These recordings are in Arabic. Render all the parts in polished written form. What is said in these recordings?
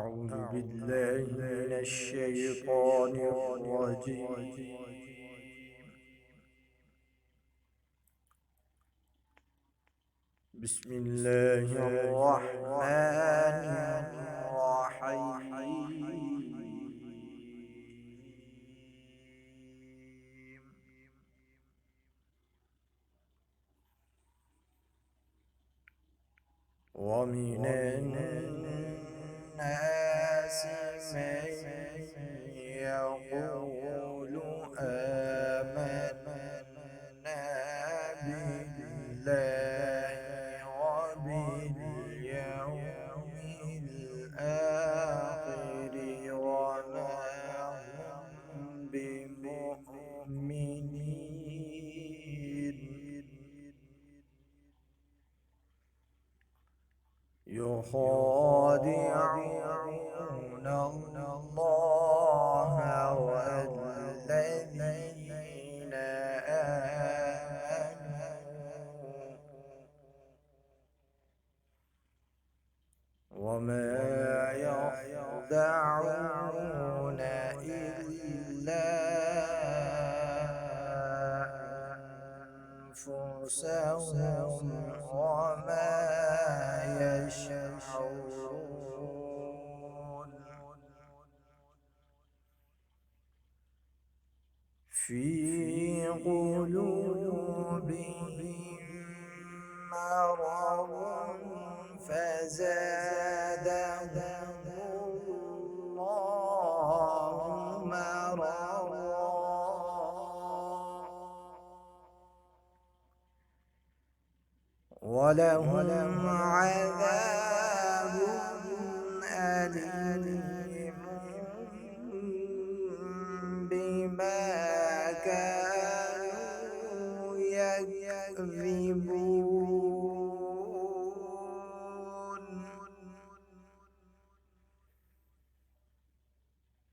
أعوذ بالله من الشيطان الرجيم. بسم الله الرحمن الرحيم. ومن الناس من يقول آمنا بالله وباليوم الآخر وما هم بمؤمنين، يخادعون الله والذين آمنوا وما يخدعون إلا أنفسهم وما يشعرون. في قلوبهم مرض فزادهم الله مرضا ولهم عذاب أليم بما كانوا يكذبون.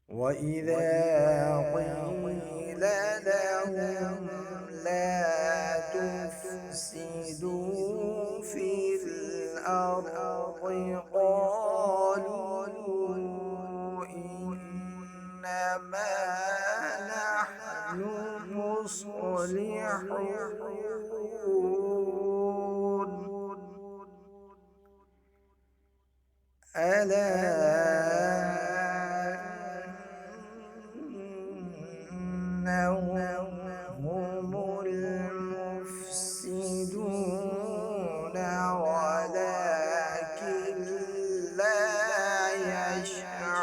وإذا قيل لهم لا تفسدوا في الأرض قالوا إنما نحن مصلحون. ألا إنهم هم المفسدون ولكن لا يشعرون.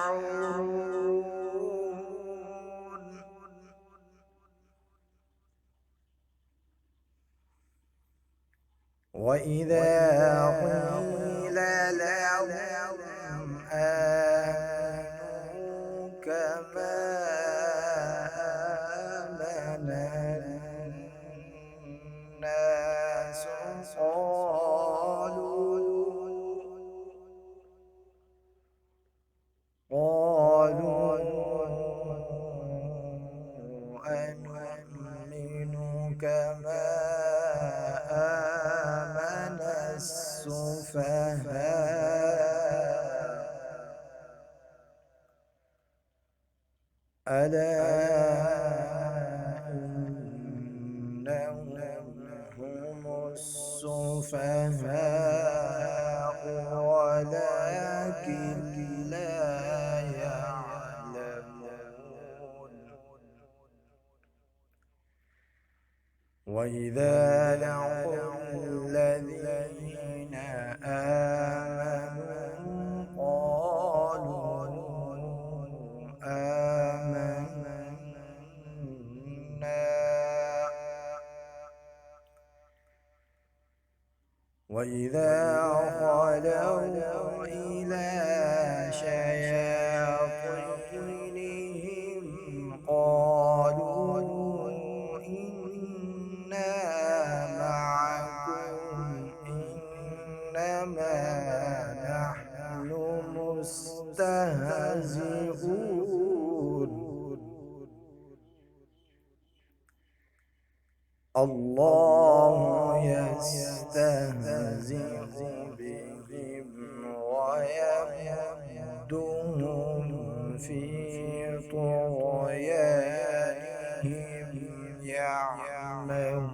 وإذا قيل لهم آمنوا كما آمن الناس قالوا أنؤمن كما آمن السفهاء ألا إنهم هم السفهاء ولكن لا يعلمون. وإذا لقوا الذين آمنوا قالوا آمنا وإذا خلوا إلى شياطينهم قالوا إنا معكم إنما نحن مستهزئون. الله يستهزئ بهم ويمدهم في طغيانهم يعمهون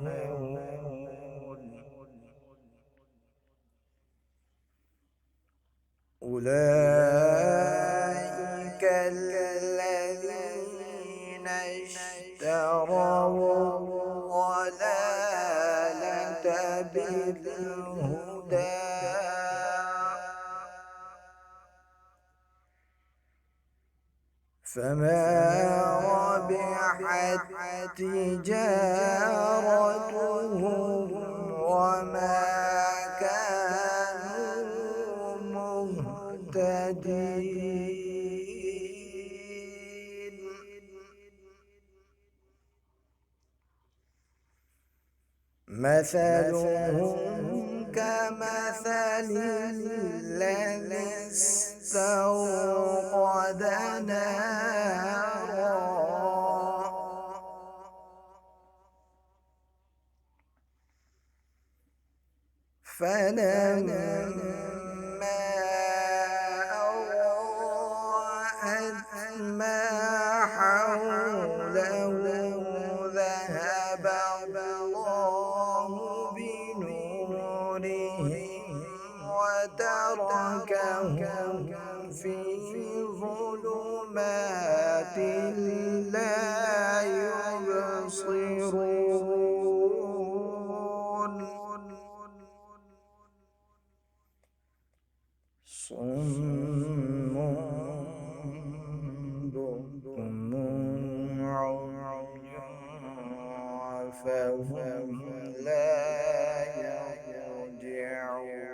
أولئك الذين اشتروا الضلالة بالهدى فما ربحت تجارتهم وما كانوا مهتدين مثلهم كمثل الذي استوقد نارا فلما أضاءت ما حوله ذهب الله بنورهم وتركهم في ظلمات لا يبصرون صم بكم عمي فهم لا يرجعون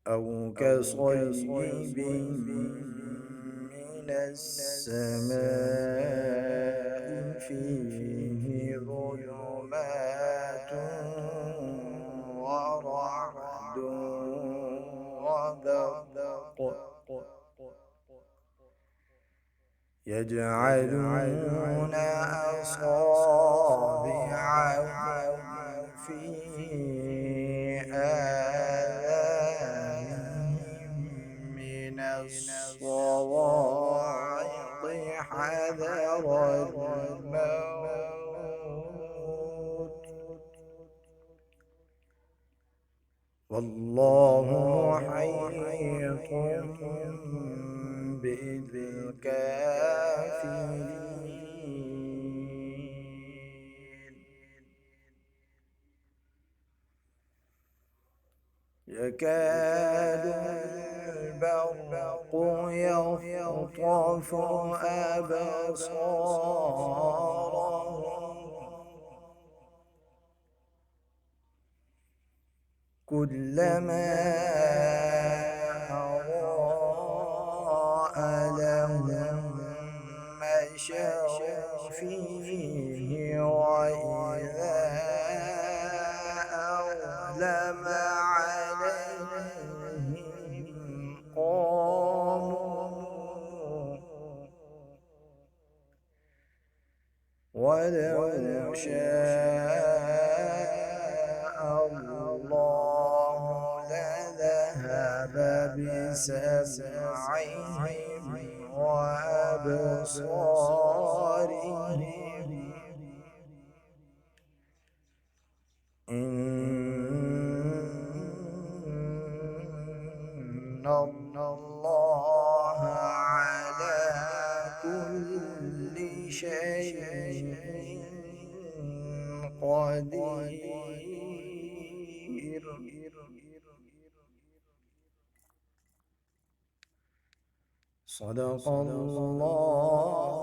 أو كصيب من السماء فيه ظلمات ورعد وبرق يجعلون أصابعهم في آذانهم من الصواعق حذر الموت والله محيط بالكافرين يكاد البرق يخطف أبصارهم كلما أضاء لهم مشوا فيه وإذا أظلم عليهم قاموا ولو شاء الله لذهب بسمعهم وأبصارهم إن الله على كل شيء قدير صدق الله